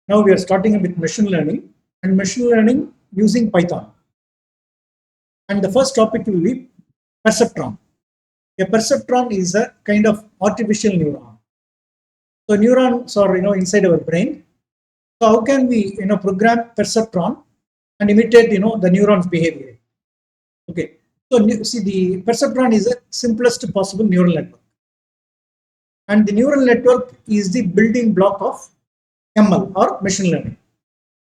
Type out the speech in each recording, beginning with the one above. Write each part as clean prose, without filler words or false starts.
Now we are starting with machine learning and machine learning using Python. And the first topic will be perceptron. A perceptron is a kind of artificial neuron. So neurons are inside our brain. So how can we program perceptron and imitate the neuron's behavior? Okay. So see, the perceptron is the simplest possible neural network. And the neural network is the building block of ML or machine learning.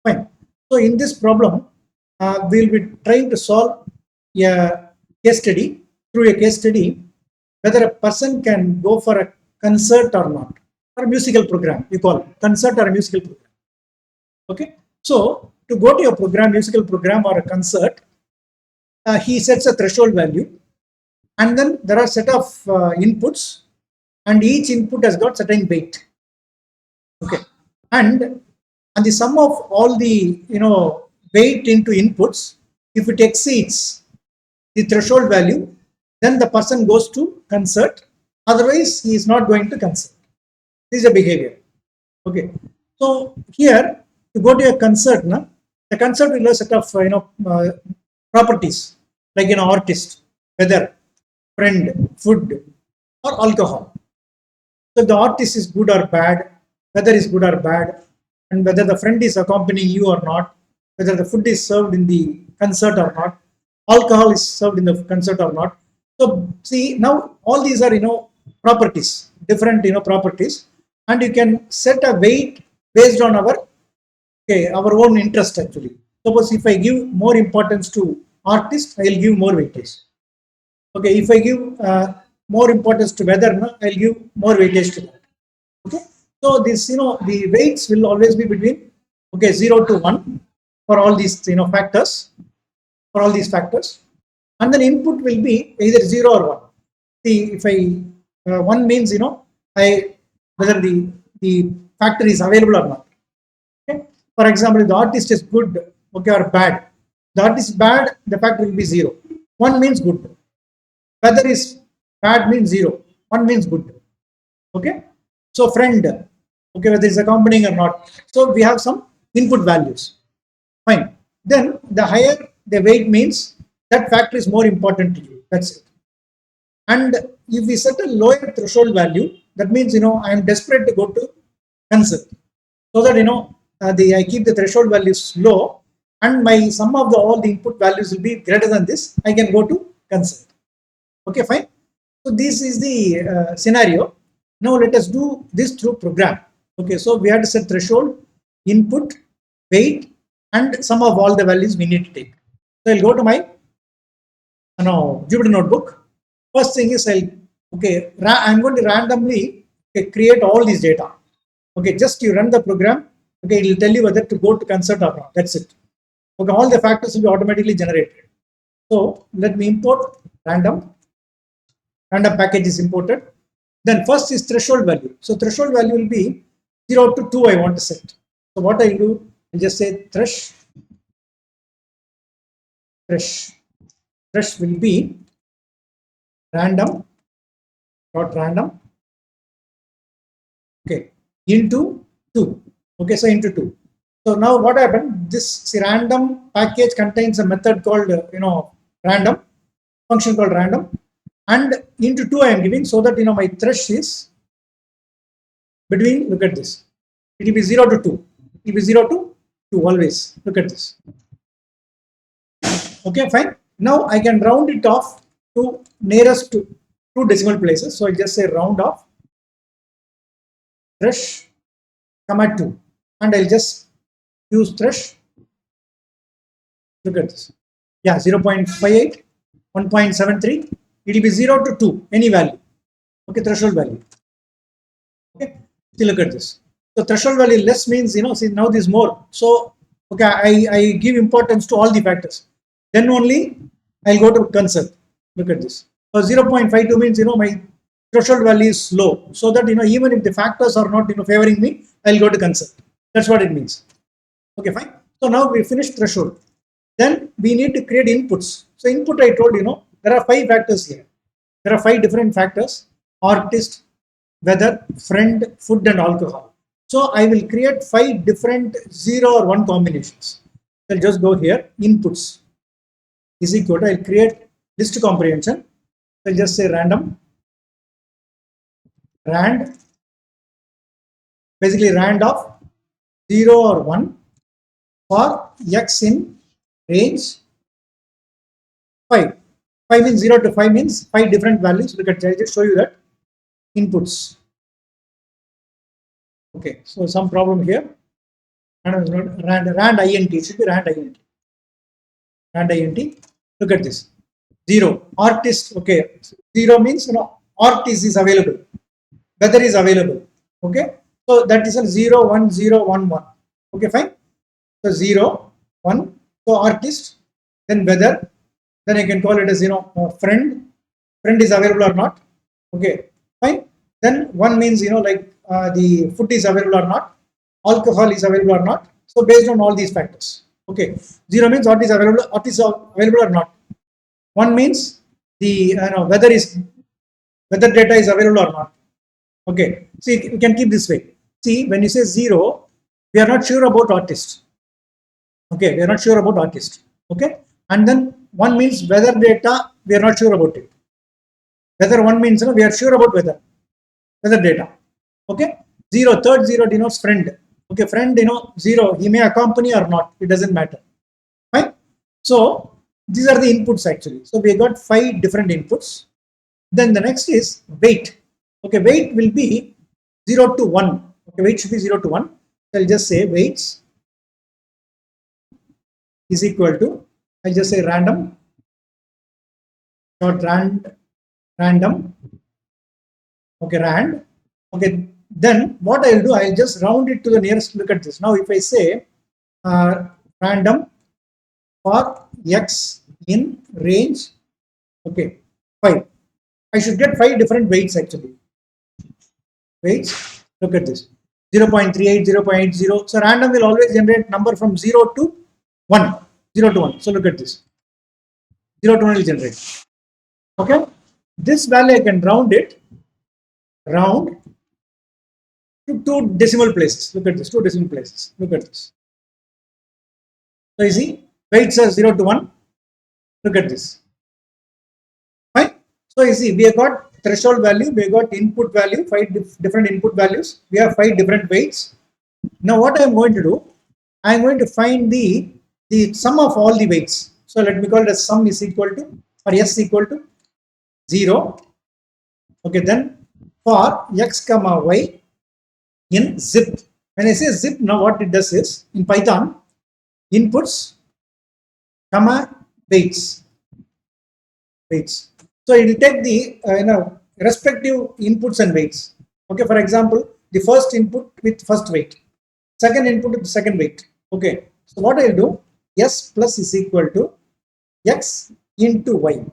Fine. So in this problem, we'll be trying to solve a case study through a case study whether a person can go for a concert or not, or a musical program. You call it concert or a musical program. Okay. So to go to a program, musical program or a concert, he sets a threshold value, and then there are set of inputs, and each input has got certain weight. Okay, and the sum of all the weight into inputs, if it exceeds the threshold value, then the person goes to concert. Otherwise, he is not going to concert. This is a behavior. Okay, so here to go to a concert, the concert will have a set of properties like artist, weather, friend, food, or alcohol. So the artist is good or bad, weather is good or bad, and whether the friend is accompanying you or not, whether the food is served in the concert or not, alcohol is served in the concert or not. So see, now all these are properties, different properties, and you can set a weight based on our own interest actually. Suppose if I give more importance to artist, I will give more weightage. Okay, if I give more importance to weather, I'll give more weightage to that. Okay, so this the weights will always be between 0 to 1 for all these factors, for all these factors, and then input will be either 0 or 1. See, if I 1 means I whether the factor is available or not. Okay, for example, if the artist is good or bad, the artist is bad, the factor will be 0. 1 means good. Whether is bad means 0. 1 means good. Okay. So friend, whether it's accompanying or not. So we have some input values. Fine. Then the higher the weight means that factor is more important to you. That's it. And if we set a lower threshold value, that means I am desperate to go to concert, so that I keep the threshold values low, and my sum of all the input values will be greater than this. I can go to concert. Okay, fine. So this is the scenario. Now let us do this through program. Okay, so we have to set threshold, input, weight, and sum of all the values we need to take. So I'll go to my Jupyter notebook. First thing is I'm going to randomly create all these data. Okay, just you run the program. Okay, it will tell you whether to go to concert or not. That's it. Okay, all the factors will be automatically generated. So let me import random package is imported. Then first is threshold value. So threshold value will be 0 to 2 I want to set. So what I do, I just say thresh will be random into 2. Okay, so into 2. So now what happened, this random package contains a method called random, function called random, and into 2 I am giving, so that my thresh is between, look at this, it will be 0 to 2. It will be 0 to 2 always. Look at this. Okay, fine. Now I can round it off to nearest to 2 decimal places. So I just say round off thresh, 2, and I'll just use thresh. Look at this. Yeah, 0.58, 1.73. It will be 0 to 2, any value. Okay, threshold value. Okay, see, look at this. So threshold value less means see, now this is more. So okay, I give importance to all the factors. Then only I'll go to concert. Look at this. So 0.52 means my threshold value is low, so that even if the factors are not favoring me, I'll go to concert. That's what it means. Okay, fine. So now we finished threshold. Then we need to create inputs. So input, I told there are 5 factors here. There are 5 different factors: artist, weather, friend, food, and alcohol. So I will create 5 different 0 or 1 combinations. I'll just go here, inputs is equal to, I'll create list comprehension. I'll just say random, rand, basically rand of 0 or 1 for x in range 5. 5 means 0 to 5 means 5 different values. Look at, I'll just show you that inputs. Okay, so some problem here. Rand int, it should be rand int. Rand int. Look at this. 0 artist. Okay, 0 means artist is available. Weather is available. Okay, so that is a 0 1 0 1 1. Okay, fine. So 0 1. So artist, then weather, then I can call it as friend. Friend is available or not. Okay, fine. Then 1 means like the food is available or not, alcohol is available or not. So based on all these factors. Okay, 0 means what is available or not. 1 means the weather data is available or not. Okay, see, we can keep this way. See, when you say 0, we are not sure about artist. Okay, we are not sure about artist. Okay, and then 1 means weather data, we are not sure about it. Weather 1 means we are sure about weather data. Okay, 0, third 0 denotes friend. Okay, friend 0, he may accompany or not, it doesn't matter. Fine. So these are the inputs actually. So we got 5 different inputs. Then the next is weight. Okay, weight will be 0 to 1. Okay, weight should be 0 to 1. So I'll just say weights is equal to, I'll just say random dot random. Okay, rand. Okay, then what I'll do, I'll just round it to the nearest. Look at this. Now, if I say random for x in range, okay, 5. I should get 5 different weights actually. Weights, look at this. 0.38, 0.80. So random will always generate number from 0 to 1. 0 to 1. So look at this. 0 to 1 will generate. Okay. This value I can round to 2 decimal places. Look at this, 2 decimal places. Look at this. So you see, weights are 0 to 1. Look at this. Fine. So you see, we have got threshold value, we have got input value, 5 different input values. We have 5 different weights. Now what I am going to do, I am going to find the sum of all the weights. So let me call it as sum is equal to, or s equal to 0. Okay, then for x comma y in zip. When I say zip, now what it does is, in Python, inputs comma weights. So it will take the respective inputs and weights. Okay, for example, the first input with first weight, second input with second weight. Okay, so what I will do, s plus is equal to x into y.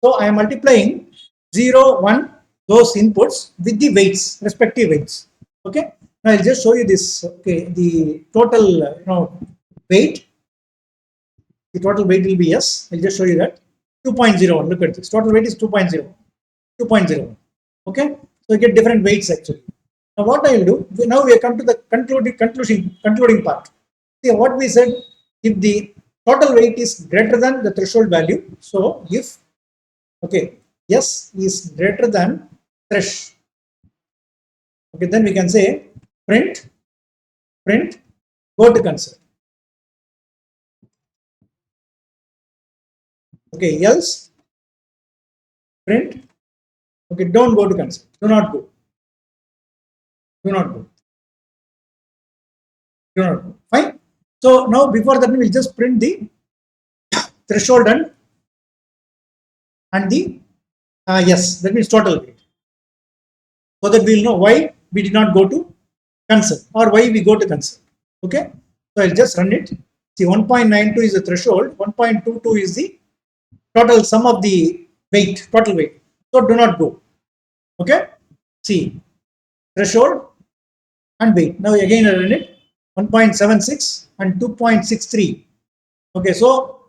So I am multiplying 0, 1, those inputs with the weights, respective weights. Okay, now I'll just show you this. Okay, the total weight. The total weight will be s. I'll just show you that. 2.01. Look at this. Total weight is 2.0. 2.01. Okay. So you get different weights actually. Now what I will do, now we have come to the concluding part. See what we said, if the total weight is greater than the threshold value. So if, okay, s is greater than thresh. Okay, then we can say print, go to console. Okay, else print. Okay, don't go to console. Do not go. Fine. So now before that, we'll just print the threshold and the yes, that means total weight. So that we'll know why we did not go to console or why we go to console. Okay. So I'll just run it. See, 1.92 is the threshold. 1.22 is the total sum of the weight, total weight. So do not go. Okay. See, threshold and weight. Now again I run it. 1.76 and 2.63. Okay, so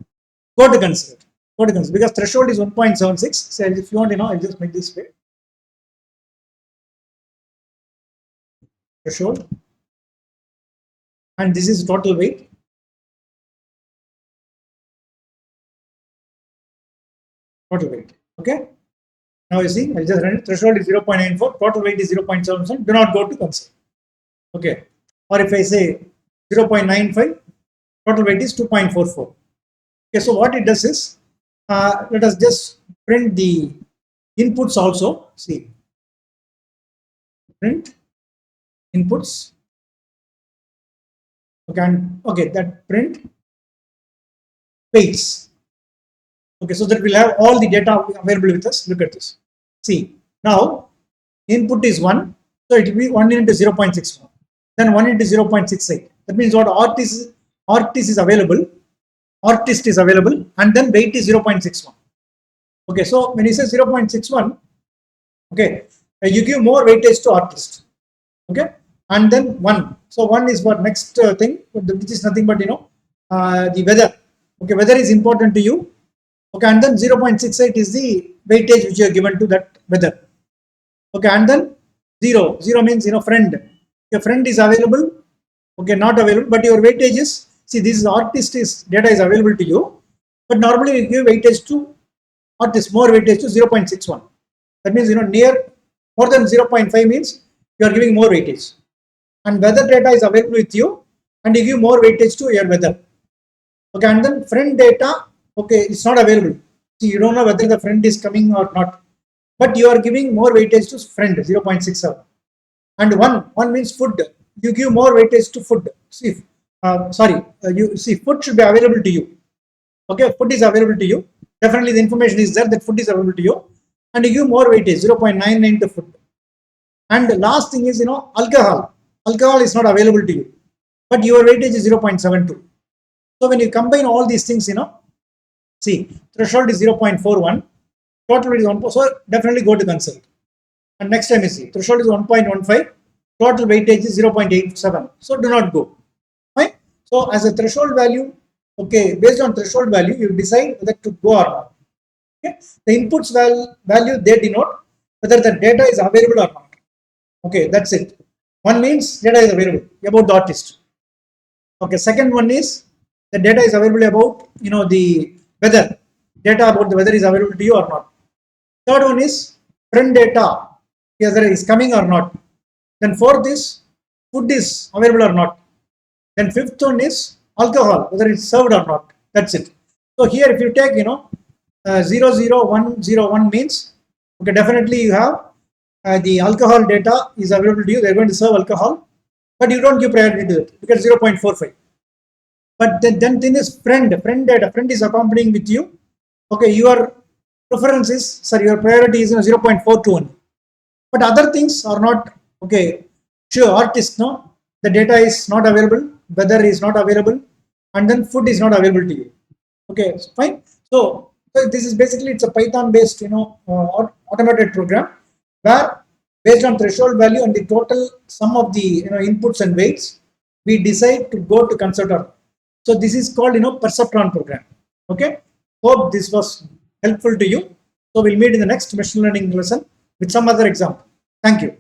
go to console. Because threshold is 1.76. So if you want, I'll just make this way. Threshold and this is total weight. Total weight. Okay. Now you see, I just run it. Threshold is 0.94, total weight is 0.77. Do not go to console. Okay. Or if I say 0.95, total weight is 2.44. Okay. So what it does is, let us just print the inputs also. See, print inputs. Okay, and okay, that print weights. Okay, so that we'll have all the data available with us. Look at this. See, now input is 1, so it will be 1 into 0.61, then 1 into 0.68. That means what artist is available, and then weight is 0.61. Okay, so when you say 0.61, okay, you give more weightage to artist. Okay, and then 1. So 1 is what next thing, which is nothing but the weather. Okay, weather is important to you. Okay, and then 0.68 is the weightage which you are given to that weather. Okay, and then 0 means friend. Your friend is available. Okay, not available, but your weightage is, see, this is artist data is available to you, but normally you give weightage to artist, more weightage to 0.61. That means near more than 0.5 means you are giving more weightage. And weather data is available with you, and you give more weightage to your weather. Okay, and then friend data, okay, it's not available. See, you don't know whether the friend is coming or not, but you are giving more weightage to friend, 0.67. And 1 means food. You give more weightage to food. See, you see, food should be available to you. Okay, food is available to you. Definitely the information is there that food is available to you, and you give more weightage, 0.99 to food. And the last thing is, alcohol. Alcohol is not available to you, but your weightage is 0.72. So when you combine all these things, see, threshold is 0.41, total weight is 1. So definitely go to consult. And next time you see, threshold is 1.15, total weightage is 0.87. So do not go. Right? So as a threshold value, okay, based on threshold value, you decide whether to go or not. Okay? The inputs value they denote whether the data is available or not. Okay, that's it. One means data is available about the artist. Okay, second one is the data is available about the weather. Data about the weather is available to you or not. Third one is friend data, whether it is coming or not. Then fourth is food is available or not. Then fifth one is alcohol, whether it's served or not. That's it. So here if you take 00101 means, okay, definitely you have the alcohol data is available to you. They're going to serve alcohol, but you don't give priority to it because 0.45. But then thing is friend data. Friend is accompanying with you. Okay, your preference is, your priority is 0.41. But other things are not, okay, sure, artist, no, the data is not available, weather is not available, and then food is not available to you. Okay, fine. So this is basically, it's a Python based, automated program where based on threshold value and the total sum of the inputs and weights, we decide to go to consult or not. So this is called perceptron program. Okay, hope this was helpful to you. So we'll meet in the next machine learning lesson with some other example. Thank you.